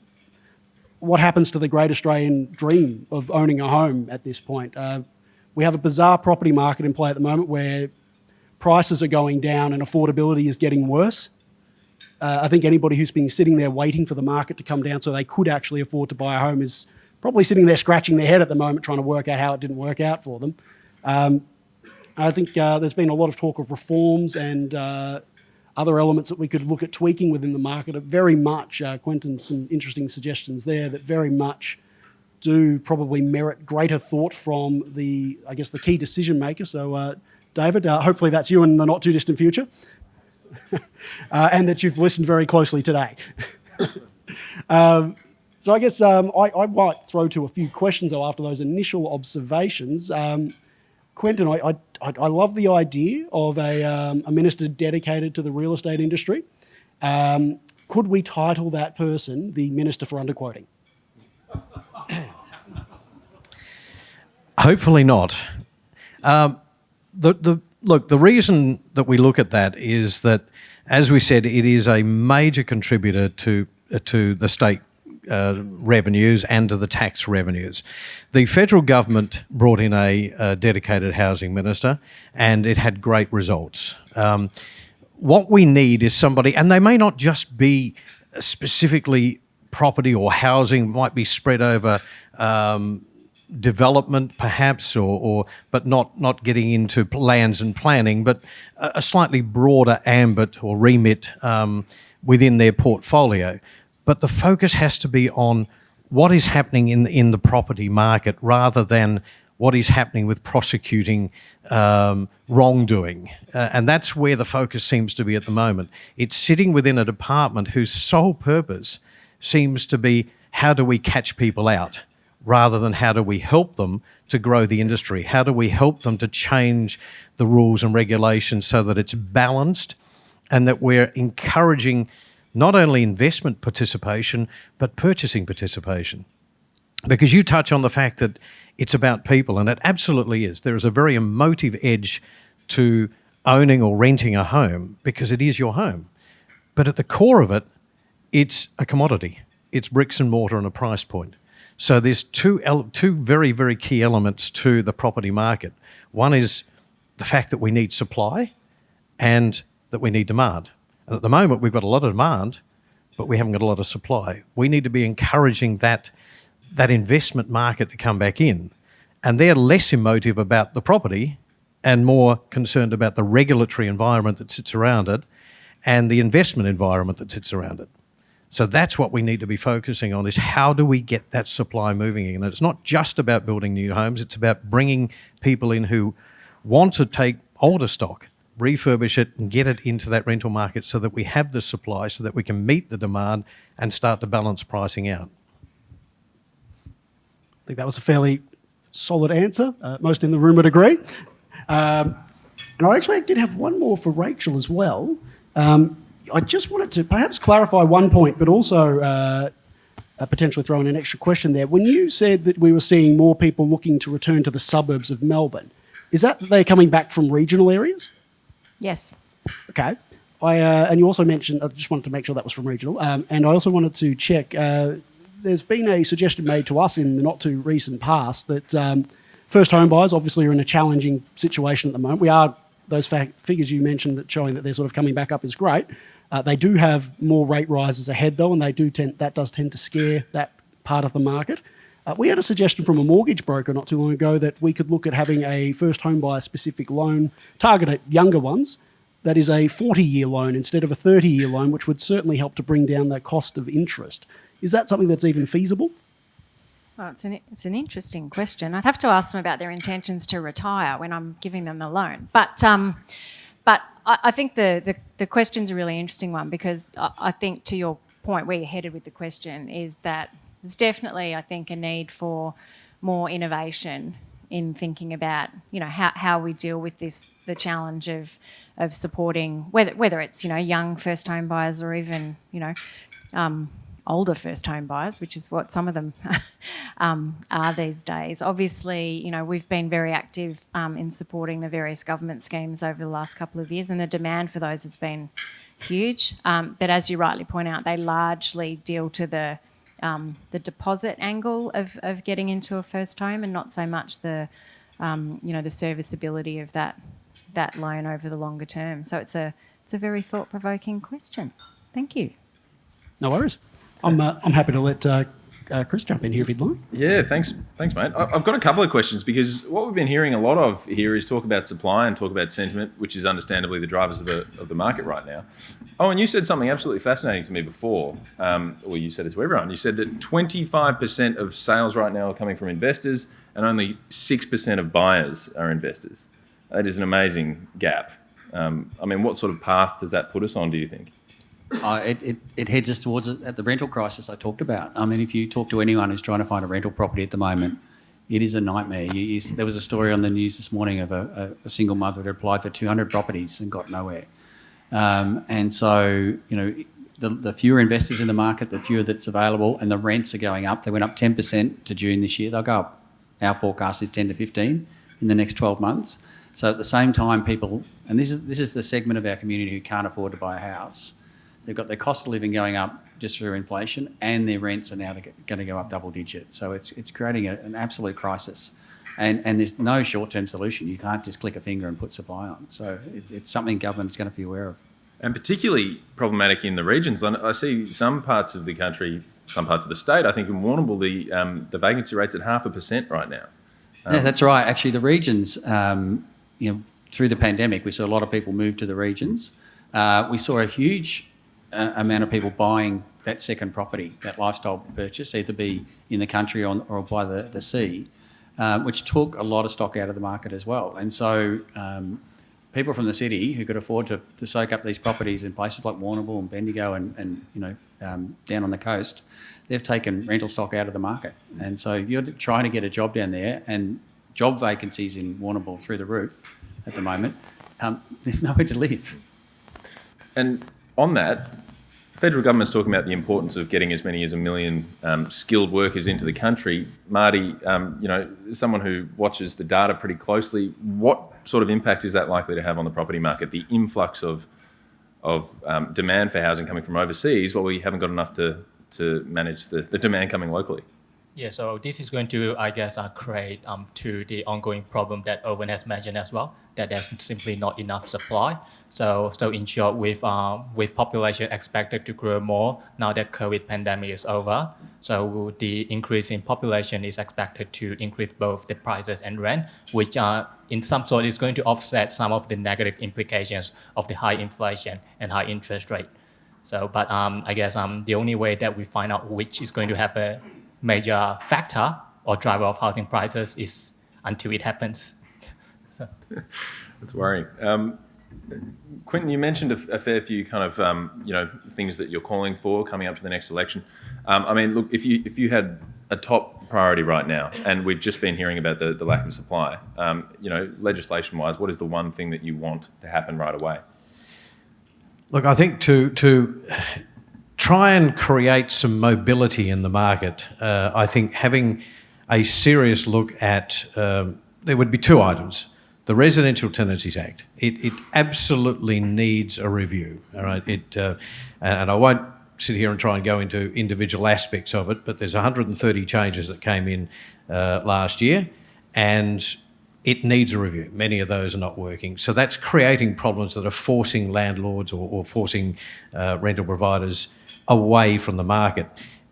what happens to the great Australian dream of owning a home at this point. We have a bizarre property market in play at the moment where prices are going down and affordability is getting worse. I think anybody who's been sitting there waiting for the market to come down so they could actually afford to buy a home is probably sitting there scratching their head at the moment trying to work out how it didn't work out for them. I think there's been a lot of talk of reforms and other elements that we could look at tweaking within the market. Very much, Quentin, some interesting suggestions there that very much do probably merit greater thought from the key decision maker. So, David, hopefully that's you in the not too distant future, and that you've listened very closely today. So I guess I might throw to a few questions though after those initial observations. Quentin, I love the idea of a minister dedicated to the real estate industry. Could we title that person the Minister for Underquoting? Hopefully not. The reason that we look at that is that, as we said, it is a major contributor to the state revenues and to the tax revenues. The federal government brought in a dedicated housing minister, and it had great results. What we need is somebody, and they may not just be specifically property or housing, might be spread over development perhaps, but not getting into lands and planning, but a slightly broader ambit or remit within their portfolio. But the focus has to be on what is happening in the property market rather than what is happening with prosecuting wrongdoing. And that's where the focus seems to be at the moment. It's sitting within a department whose sole purpose seems to be how do we catch people out rather than how do we help them to grow the industry? How do we help them to change the rules and regulations so that it's balanced and that we're encouraging not only investment participation, but purchasing participation? Because you touch on the fact that it's about people, and it absolutely is. There is a very emotive edge to owning or renting a home because it is your home. But at the core of it, it's a commodity. It's bricks and mortar and a price point. So there's two very, very key elements to the property market. One is the fact that we need supply and that we need demand. And at the moment, we've got a lot of demand, but we haven't got a lot of supply. We need to be encouraging that investment market to come back in. And they're less emotive about the property and more concerned about the regulatory environment that sits around it and the investment environment that sits around it. So that's what we need to be focusing on, is how do we get that supply moving in? And it's not just about building new homes, it's about bringing people in who want to take older stock, refurbish it and get it into that rental market so that we have the supply, so that we can meet the demand and start to balance pricing out. I think that was a fairly solid answer. Most in the room would agree. And I did have one more for Rachel as well. I just wanted to perhaps clarify one point, but also potentially throw in an extra question there. When you said that we were seeing more people looking to return to the suburbs of Melbourne, is that they're coming back from regional areas? Yes. Okay. And you also mentioned, I just wanted to make sure that was from regional, and I also wanted to check, there's been a suggestion made to us in the not too recent past that first home buyers obviously are in a challenging situation at the moment. Those figures you mentioned that showing that they're sort of coming back up is great. They do have more rate rises ahead though, and that does tend to scare that part of the market. We had a suggestion from a mortgage broker not too long ago that we could look at having a first home buyer specific loan target at younger ones that is a 40-year loan instead of a 30-year loan, which would certainly help to bring down the cost of interest. Is that something that's even feasible? Well, it's an interesting question. I'd have to ask them about their intentions to retire when I'm giving them the loan. But I think the question's a really interesting one, because I think, to your point, where you're headed with the question is that there's definitely, I think, a need for more innovation in thinking about, how we deal with the challenge of supporting, whether it's, young first home buyers or even, older first home buyers, which is what some of them are these days. Obviously, we've been very active in supporting the various government schemes over the last couple of years, and the demand for those has been huge. But as you rightly point out, they largely deal to the deposit angle of getting into a first home, and not so much the serviceability of that loan over the longer term. So it's a very thought-provoking question. Thank you. No worries. I'm happy to let Chris jump in here if he'd like. Yeah, thanks, mate. I've got a couple of questions, because what we've been hearing a lot of here is talk about supply and talk about sentiment, which is understandably the drivers of the market right now. Oh, and you said something absolutely fascinating to me before, or you said it to everyone. You said that 25% of sales right now are coming from investors and only 6% of buyers are investors. That is an amazing gap. What sort of path does that put us on, do you think? It heads us towards the rental crisis I talked about. If you talk to anyone who's trying to find a rental property at the moment, it is a nightmare. There was a story on the news this morning of a single mother that applied for 200 properties and got nowhere. And so, the fewer investors in the market, the fewer that's available, and the rents are going up. They went up 10% to June this year. They'll go up. Our forecast is 10 to 15 in the next 12 months. So at the same time, people, and this is the segment of our community who can't afford to buy a house. They've got their cost of living going up just through inflation, and their rents are now going to go up double digit. So it's creating an absolute crisis. And there's no short-term solution. You can't just click a finger and put supply on. So it's something government's going to be aware of. And particularly problematic in the regions. I see some parts of the country, some parts of the state, I think in Warrnambool, the vacancy rate's at 0.5% right now. Yeah, that's right. Actually, the regions, through the pandemic, we saw a lot of people move to the regions. We saw a huge amount of people buying that second property, that lifestyle purchase, either be in the country or by the sea, which took a lot of stock out of the market as well. And so people from the city who could afford to soak up these properties in places like Warrnambool and Bendigo and down on the coast, they've taken rental stock out of the market. And so you're trying to get a job down there, and job vacancies in Warrnambool through the roof at the moment. There's nowhere to live. And on that, the federal government's talking about the importance of getting as many as 1 million skilled workers into the country. Marty, someone who watches the data pretty closely, what sort of impact is that likely to have on the property market, the influx of demand for housing coming from overseas, while we haven't got enough to manage the demand coming locally? Yeah, so this is going to, I guess, create to the ongoing problem that Owen has mentioned as well, that there's simply not enough supply. So in short, with population expected to grow more now that COVID pandemic is over, so the increase in population is expected to increase both the prices and rent, which in some sort is going to offset some of the negative implications of the high inflation and high interest rate. So, but I guess the only way that we find out which is going to have a major factor or driver of housing prices is until it happens. That's worrying. Quentin, you mentioned a fair few kind of things that you're calling for coming up to the next election. I mean, look, if you had a top priority right now, and we've just been hearing about the lack of supply, legislation-wise, what is the one thing that you want to happen right away? Look, I think to try and create some mobility in the market, I think having a serious look at, there would be two items. The Residential Tenancies Act, it absolutely needs a review, all right? And I won't sit here and try and go into individual aspects of it, but there's 130 changes that came in last year, and it needs a review. Many of those are not working. So that's creating problems that are forcing landlords or forcing rental providers away from the market.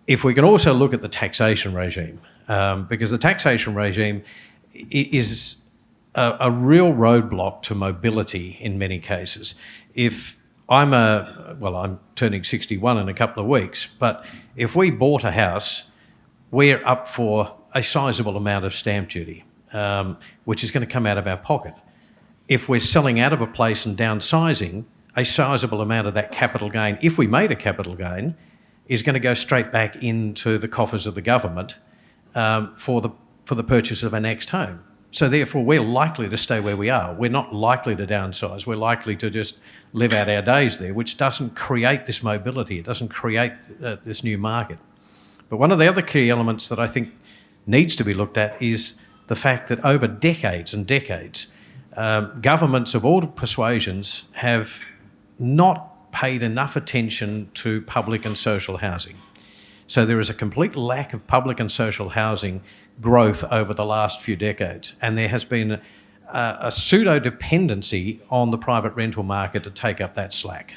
If we can also look at the taxation regime, because the taxation regime is a real roadblock to mobility in many cases. If I'm turning 61 in a couple of weeks, but if we bought a house, we're up for a sizable amount of stamp duty, which is going to come out of our pocket. If we're selling out of a place and downsizing, a sizable amount of that capital gain, if we made a capital gain, is going to go straight back into the coffers of the government for the purchase of our next home. So therefore, we're likely to stay where we are. We're not likely to downsize. We're likely to just live out our days there, which doesn't create this mobility. It doesn't create this new market. But one of the other key elements that I think needs to be looked at is the fact that over decades and decades, governments of all persuasions have not paid enough attention to public and social housing. So there is a complete lack of public and social housing growth over the last few decades, and there has been a pseudo-dependency on the private rental market to take up that slack.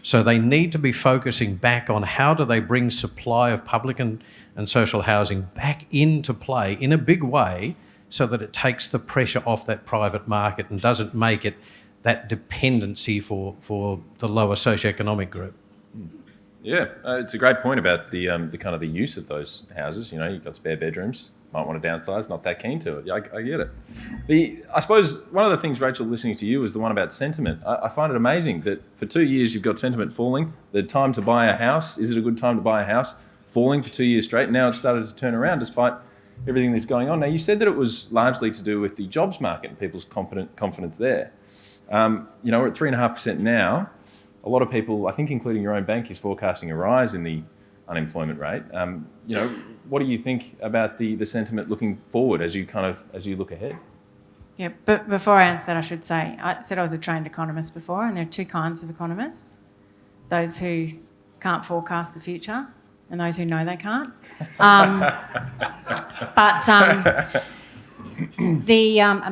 So they need to be focusing back on how do they bring supply of public and social housing back into play in a big way so that it takes the pressure off that private market and doesn't make it that dependency for the lower socioeconomic group. Yeah, it's a great point about the kind of the use of those houses. You've got spare bedrooms, might want to downsize, not that keen to it. I get it. I suppose one of the things, Rachel, listening to you was the one about sentiment. I find it amazing that for 2 years you've got sentiment falling. The time to buy a house, is it a good time to buy a house, falling for 2 years straight. Now it's started to turn around despite everything that's going on. Now, you said that it was largely to do with the jobs market and people's confidence there. We're at 3.5% now. A lot of people, I think including your own bank, is forecasting a rise in the unemployment rate. What do you think about the sentiment looking forward as you look ahead? Yeah, but before I answer that, I should say, I said I was a trained economist before, and there are two kinds of economists: those who can't forecast the future and those who know they can't. And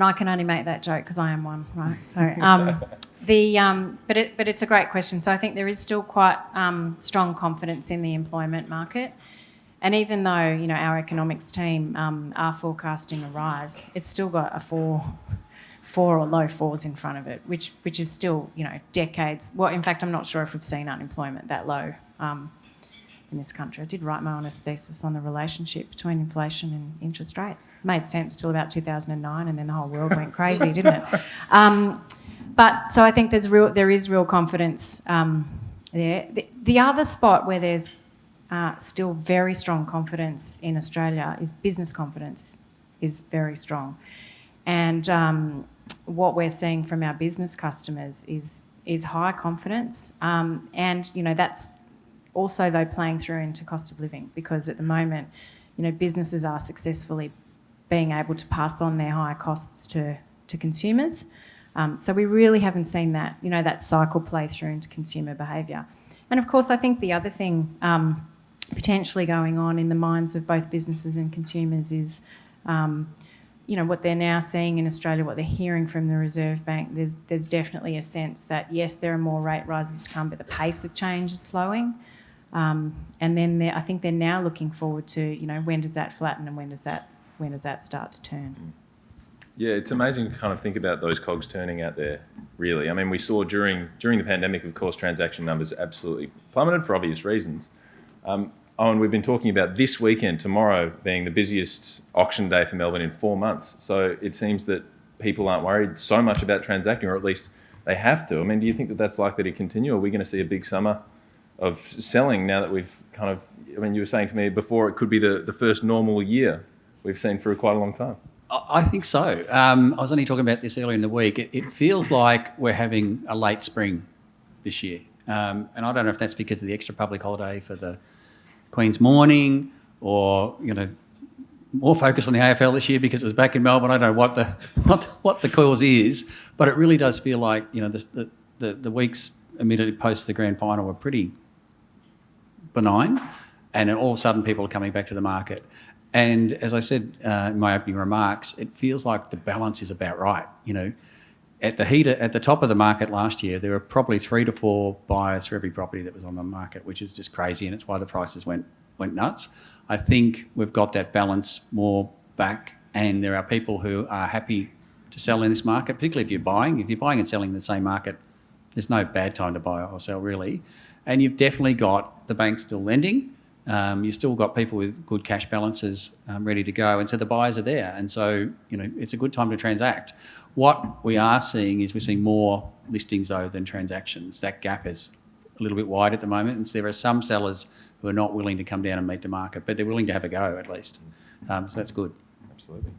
I can only make that joke because I am one, right? So, but it's a great question. So I think there is still quite strong confidence in the employment market, and even though our economics team are forecasting a rise, it's still got a four or low fours in front of it, which is still decades. Well, in fact, I'm not sure if we've seen unemployment that low in this country. I did write my honours thesis on the relationship between inflation and interest rates. Made sense till about 2009, and then the whole world went crazy, didn't it? But so I think there is real confidence there. The other spot where there's still very strong confidence in Australia is business confidence is very strong. And what we're seeing from our business customers is high confidence. And that's also, though, playing through into cost of living, because at the moment, businesses are successfully being able to pass on their higher costs to consumers. So we really haven't seen that, that cycle play through into consumer behaviour. And of course, I think the other thing potentially going on in the minds of both businesses and consumers is, what they're now seeing in Australia, what they're hearing from the Reserve Bank. There's definitely a sense that, yes, there are more rate rises to come, but the pace of change is slowing. And then I think they're now looking forward to, when does that flatten and when does that start to turn? Yeah, it's amazing to kind of think about those cogs turning out there, really. I mean, we saw during the pandemic, of course, transaction numbers absolutely plummeted for obvious reasons. Owen, we've been talking about this weekend, tomorrow, being the busiest auction day for Melbourne in 4 months. So it seems that people aren't worried so much about transacting, or at least they have to. I mean, do you think that that's likely to continue? Are we going to see a big summer of selling now that we've kind of, you were saying to me before, it could be the first normal year we've seen for quite a long time? I think so. I was only talking about this earlier in the week. It feels like we're having a late spring this year. And I don't know if that's because of the extra public holiday for the Queen's morning, or more focus on the AFL this year because it was back in Melbourne. I don't know what the cause is, but it really does feel like the weeks immediately post the grand final were pretty benign, and all of a sudden people are coming back to the market. And as I said in my opening remarks, it feels like the balance is about right. At the top of the market last year, there were probably 3 to 4 buyers for every property that was on the market, which is just crazy, and it's why the prices went nuts. I think we've got that balance more back, and there are people who are happy to sell in this market, particularly if you're buying. If you're buying and selling in the same market, there's no bad time to buy or sell, really. And you've definitely got the bank still lending. You've still got people with good cash balances ready to go, and so the buyers are there. And so, it's a good time to transact. What we are seeing is we're seeing more listings, though, than transactions. That gap is a little bit wide at the moment, and so there are some sellers who are not willing to come down and meet the market, but they're willing to have a go at least. So that's good. Absolutely.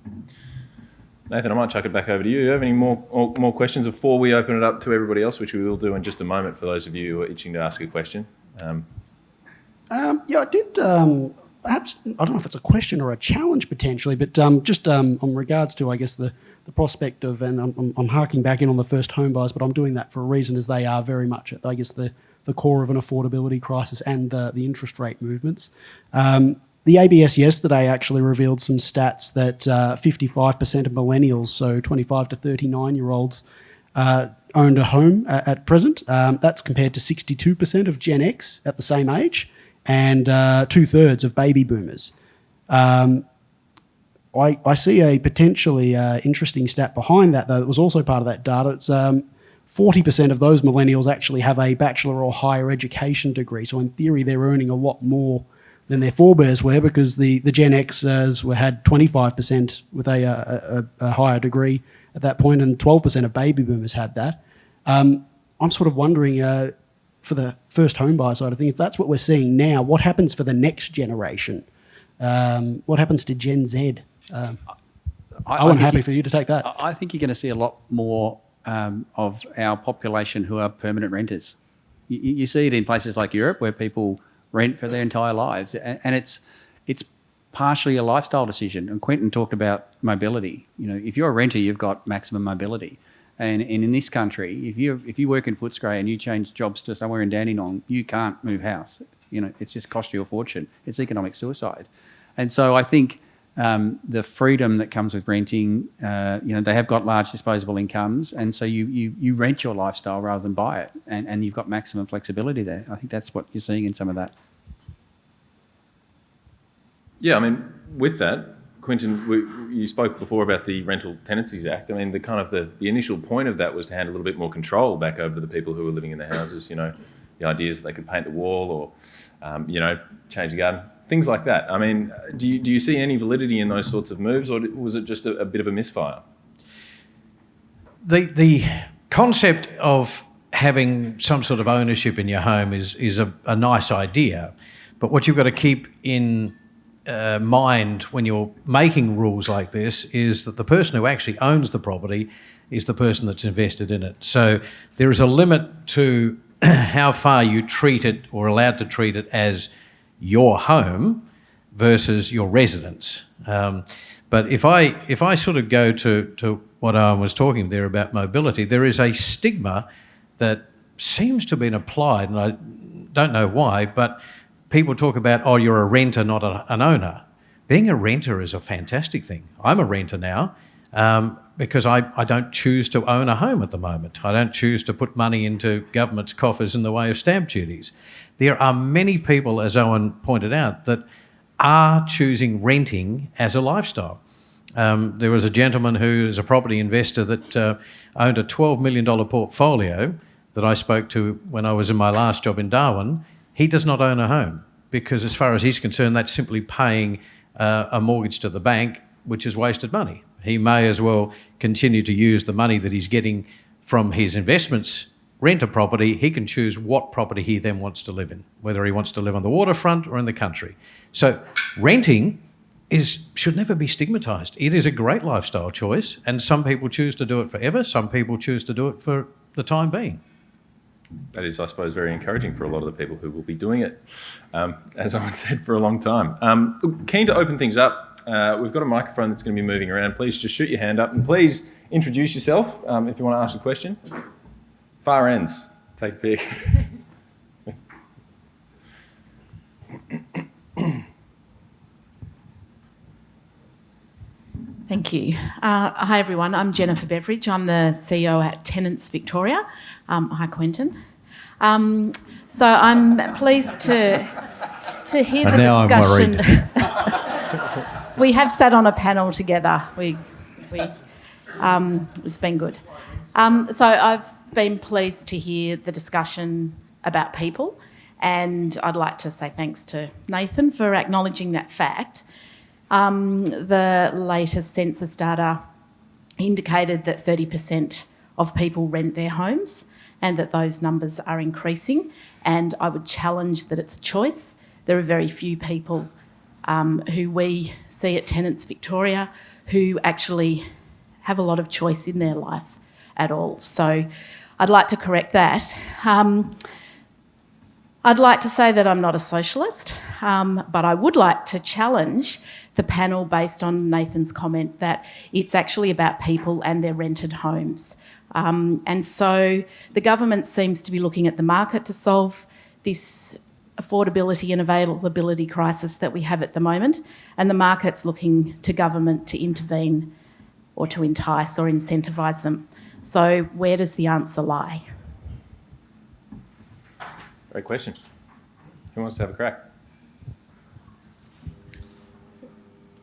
Nathan, I might chuck it back over to you. Do you have any more questions before we open it up to everybody else, which we will do in just a moment for those of you who are itching to ask a question? I did. Perhaps, I don't know if it's a question or a challenge potentially, but just on regards to, I guess, the prospect of, and I'm harking back in on the first home buyers, but I'm doing that for a reason, as they are very much, I guess, the core of an affordability crisis and the interest rate movements. The ABS yesterday actually revealed some stats that 55% of millennials, so 25 to 39-year-olds, owned a home at present. That's compared to 62% of Gen X at the same age, and 2/3 of baby boomers. I see a potentially interesting stat behind that, though, that was also part of that data. It's 40% of those millennials actually have a bachelor or higher education degree. So in theory, they're earning a lot more than their forebears were, because the Gen Xers had 25% with a higher degree at that point, and 12% of baby boomers had that. I'm sort of wondering, for the first home buyer side of things, if that's what we're seeing now, what happens for the next generation? What happens to Gen Z? I'm happy for you to take that. I think you're going to see a lot more of our population who are permanent renters. You see it in places like Europe, where people rent for their entire lives, and it's partially a lifestyle decision. And Quentin talked about mobility. If you're a renter, you've got maximum mobility. And in this country, if you work in Footscray and you change jobs to somewhere in Dandenong, you can't move house. It's just cost you a fortune. It's economic suicide. And so I think the freedom that comes with renting, they have got large disposable incomes, and so you rent your lifestyle rather than buy it, and you've got maximum flexibility there. I think that's what you're seeing in some of that. Yeah, I mean, with that, Quentin, you spoke before about the Rental Tenancies Act. I mean, the initial point of that was to hand a little bit more control back over to the people who were living in the houses. The ideas they could paint the wall or, change the garden, things like that. I mean, do you see any validity in those sorts of moves, or was it just a bit of a misfire? The concept of having some sort of ownership in your home is a nice idea, but what you've got to keep in mind when you're making rules like this is that the person who actually owns the property is the person that's invested in it. So there is a limit to how far you treat it, or allowed to treat it, as your home versus your residence. But if I sort of go to what Owen was talking there about mobility, there is a stigma that seems to have been applied, and I don't know why, but people talk about, oh, you're a renter, not an owner. Being a renter is a fantastic thing. I'm a renter now because I don't choose to own a home at the moment. I don't choose to put money into government's coffers in the way of stamp duties. There are many people, as Owen pointed out, that are choosing renting as a lifestyle. There was a gentleman who is a property investor that owned a $12 million portfolio that I spoke to when I was in my last job in Darwin. He does not own a home because, as far as he's concerned, that's simply paying a mortgage to the bank, which is wasted money. He may as well continue to use the money that he's getting from his investments, rent a property. He can choose what property he then wants to live in, whether he wants to live on the waterfront or in the country. So renting should never be stigmatised. It is a great lifestyle choice, and some people choose to do it forever, some people choose to do it for the time being. That is, I suppose, very encouraging for a lot of the people who will be doing it, as I said, for a long time. Keen to open things up. We've got a microphone that's going to be moving around. Please just shoot your hand up and please introduce yourself if you want to ask a question. Far ends. Take a pick. Thank you. Hi, everyone. I'm Jennifer Beveridge. I'm the CEO at Tenants Victoria. Hi, Quentin. So I'm pleased to hear the discussion. We have sat on a panel together. It's been good. So I've been pleased to hear the discussion about people, and I'd like to say thanks to Nathan for acknowledging that fact. The latest census data indicated that 30% of people rent their homes and that those numbers are increasing, and I would challenge that it's a choice. There are very few people who we see at Tenants Victoria who actually have a lot of choice in their life at all. So I'd like to correct that. I'd like to say that I'm not a socialist, but I would like to challenge the panel based on Nathan's comment that it's actually about people and their rented homes. And so the government seems to be looking at the market to solve this affordability and availability crisis that we have at the moment, and the market's looking to government to intervene or to entice or incentivise them. So where does the answer lie? Great question. Who wants to have a crack?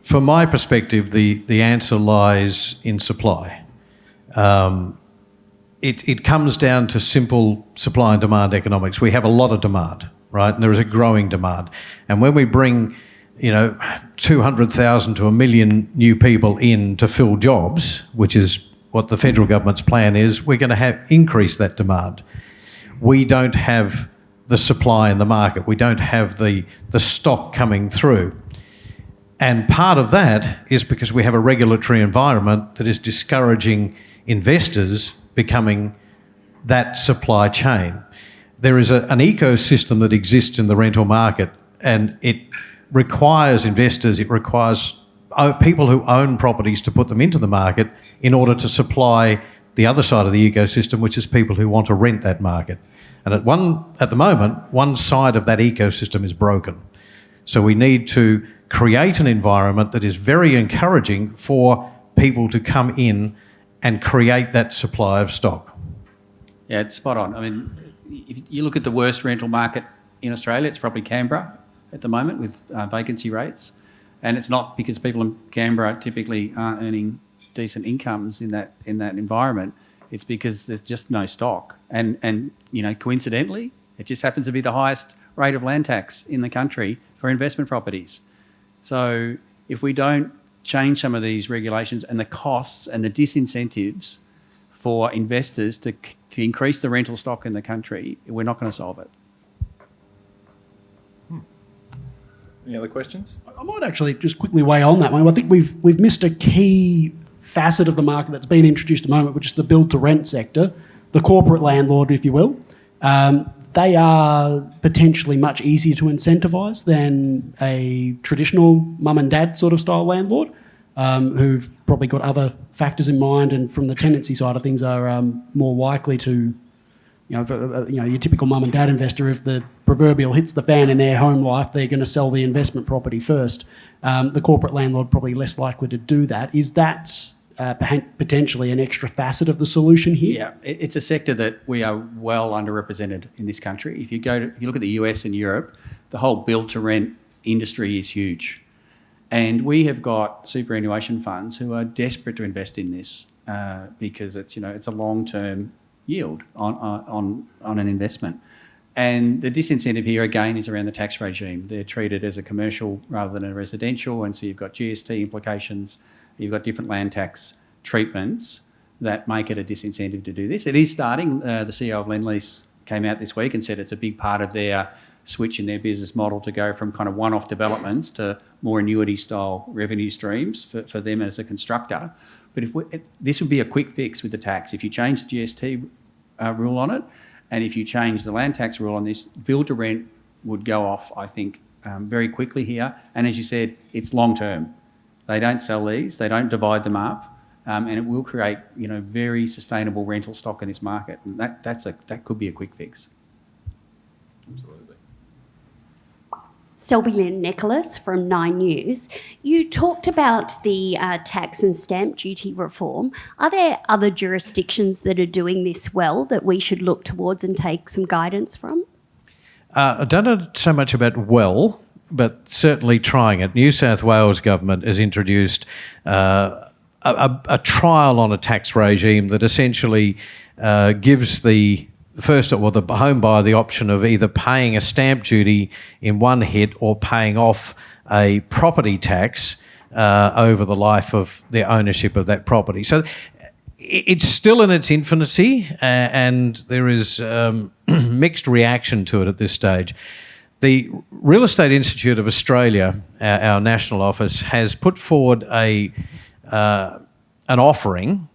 From my perspective, the answer lies in supply. It comes down to simple supply and demand economics. We have a lot of demand, right? And there is a growing demand. And when we bring, 200,000 to 1 million new people in to fill jobs, which is what the federal government's plan is, we're going to increase that demand. We don't have the supply in the market. We don't have the stock coming through. And part of that is because we have a regulatory environment that is discouraging investors becoming that supply chain. There is an ecosystem that exists in the rental market, and it requires investors, it requires people who own properties to put them into the market in order to supply the other side of the ecosystem, which is people who want to rent that market. And at the moment, one side of that ecosystem is broken. So we need to create an environment that is very encouraging for people to come in and create that supply of stock. Yeah, it's spot on. I mean, if you look at the worst rental market in Australia, it's probably Canberra at the moment with vacancy rates. And it's not because people in Canberra typically aren't earning decent incomes in that environment. It's because there's just no stock. And coincidentally, it just happens to be the highest rate of land tax in the country for investment properties. So if we don't change some of these regulations and the costs and the disincentives for investors to increase the rental stock in the country, we're not going to solve it. Any other questions? I might actually just quickly weigh on that one. I think we've missed a key facet of the market that's been introduced at the moment, which is the build-to-rent sector, the corporate landlord, if you will. They are potentially much easier to incentivise than a traditional mum and dad sort of style landlord, who've probably got other factors in mind, and from the tenancy side of things are more likely to, your typical mum and dad investor, if the proverbial hits the fan in their home life, they're going to sell the investment property first. The corporate landlord probably less likely to do that. Is that potentially an extra facet of the solution here? Yeah, it's a sector that we are well underrepresented in this country. If you look at the US and Europe, the whole build-to-rent industry is huge. And we have got superannuation funds who are desperate to invest in this because it's a long-term yield on an investment. And the disincentive here again is around the tax regime. They're treated as a commercial rather than a residential, and so you've got GST implications, you've got different land tax treatments that make it a disincentive to do this. It is starting. The CEO of Lendlease came out this week and said it's a big part of their switch in their business model to go from kind of one-off developments to more annuity-style revenue streams for them as a constructor. But this would be a quick fix with the tax. If you change the GST rule on it, and if you change the land tax rule on this, build-to-rent would go off, I think, very quickly here. And as you said, it's long-term. They don't sell these, they don't divide them up, and it will create, very sustainable rental stock in this market. And that could be a quick fix. Absolutely. Selby Lynn Nicholas from 9 News. You talked about the tax and stamp duty reform. Are there other jurisdictions that are doing this well that we should look towards and take some guidance from? I don't know so much about well, but certainly trying it. New South Wales government has introduced a trial on a tax regime that essentially gives the home buyer the option of either paying a stamp duty in one hit or paying off a property tax over the life of their ownership of that property. So it's still in its infancy, and there is mixed reaction to it at this stage. The Real Estate Institute of Australia, our national office, has put forward an offering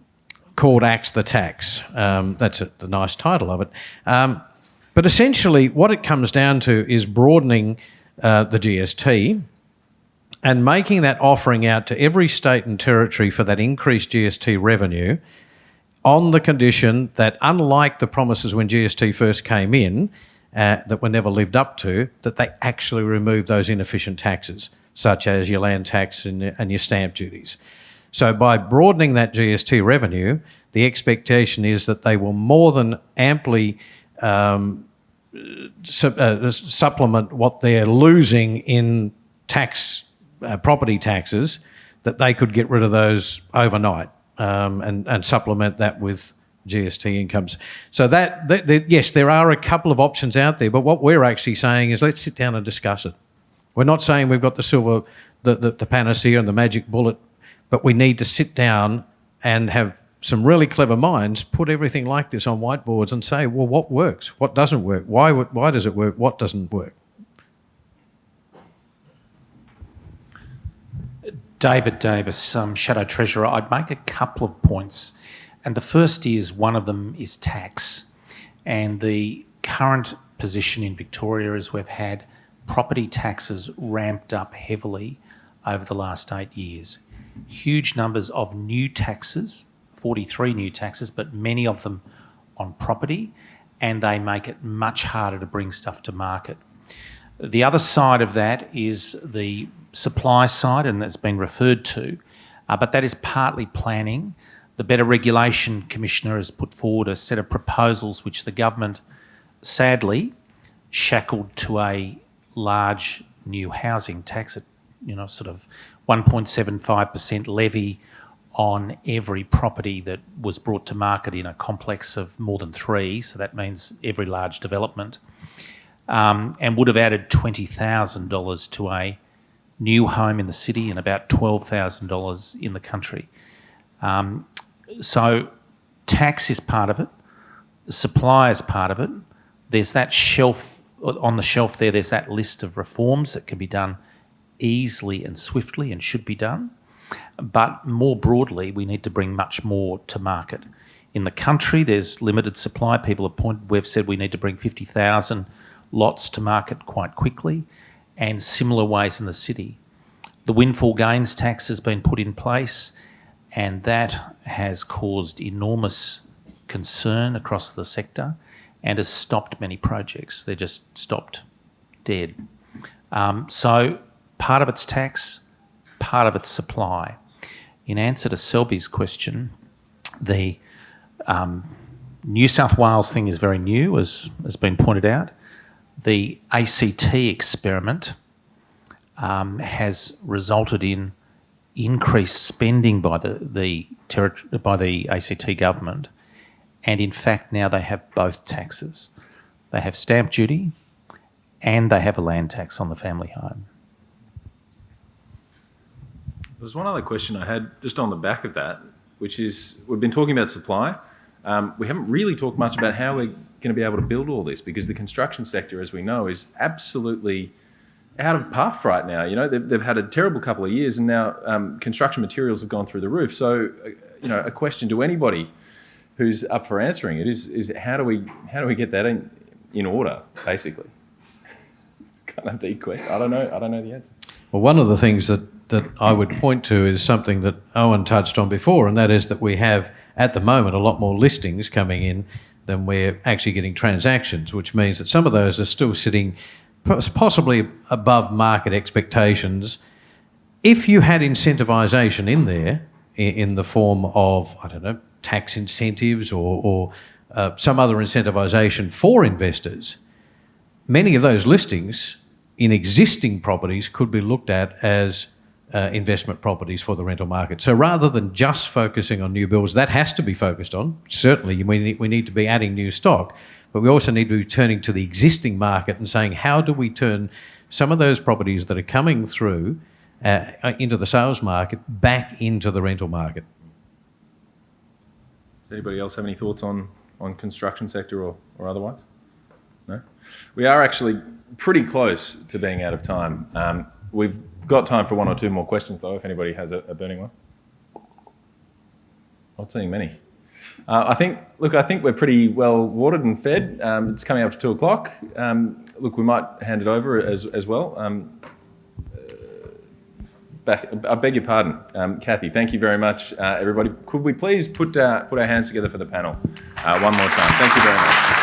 called Axe the Tax. That's the nice title of it. But essentially what it comes down to is broadening the GST and making that offering out to every state and territory for that increased GST revenue on the condition that, unlike the promises when GST first came in, that were never lived up to, that they actually remove those inefficient taxes, such as your land tax and your stamp duties. So by broadening that GST revenue, the expectation is that they will more than amply supplement what they're losing in property taxes, that they could get rid of those overnight and supplement that with GST incomes. So yes, there are a couple of options out there, but what we're actually saying is let's sit down and discuss it. We're not saying we've got the panacea and the magic bullet, but we need to sit down and have some really clever minds put everything like this on whiteboards and say, well, what works? What doesn't work? Why does it work? What doesn't work? David Davis, Shadow Treasurer. I'd make a couple of points. And the first is, one of them is tax. And the current position in Victoria is we've had property taxes ramped up heavily over the last 8 years. Huge numbers of new taxes, 43 new taxes, but many of them on property, and they make it much harder to bring stuff to market. The other side of that is the supply side, and it's been referred to, but that is partly planning. The Better Regulation Commissioner has put forward a set of proposals which the government, sadly, shackled to a large new housing tax at, sort of 1.75% levy on every property that was brought to market in a complex of more than 3, so that means every large development, and would have added $20,000 to a new home in the city and about $12,000 in the country. So tax is part of it, the supply is part of it. There's that shelf, on the shelf there's that list of reforms that can be done easily and swiftly and should be done. But more broadly, we need to bring much more to market. In the country, there's limited supply. We've said we need to bring 50,000 lots to market quite quickly, and similar ways in the city. The windfall gains tax has been put in place, and that has caused enormous concern across the sector, and has stopped many projects. They're just stopped dead. So part of it's tax, part of it's supply. In answer to Selby's question, the New South Wales thing is very new, as has been pointed out. The ACT experiment has resulted in increased spending by the ACT government, and in fact now they have both taxes. They have stamp duty and they have a land tax on the family home. There's one other question I had just on the back of that, which is we've been talking about supply. We haven't really talked much about how we're going to be able to build all this, because the construction sector, as we know, is absolutely out of puff right now. You know, they've had a terrible couple of years, and now construction materials have gone through the roof. So, you know, a question to anybody who's up for answering it is how do we get that in order, basically? It's kind of a big question. I don't know the answer. Well, one of the things that I would point to is something that Owen touched on before, and that is that we have, at the moment, a lot more listings coming in than we're actually getting transactions, which means that some of those are still sitting possibly above market expectations. If you had incentivisation in there, in the form of, I don't know, tax incentives or some other incentivisation for investors, many of those listings in existing properties could be looked at as investment properties for the rental market. So rather than just focusing on new builds, that has to be focused on. Certainly, we need to be adding new stock, but we also need to be turning to the existing market and saying, how do we turn some of those properties that are coming through into the sales market back into the rental market? Does anybody else have any thoughts on construction sector or otherwise? No? We are actually pretty close to being out of time. We've got time for one or two more questions, though, if anybody has a burning one. Not seeing many. I think we're pretty well watered and fed. It's coming up to 2 o'clock. Look, we might hand it over as well. I beg your pardon, Kathy. Thank you very much, everybody. Could we please put our hands together for the panel one more time? Thank you very much.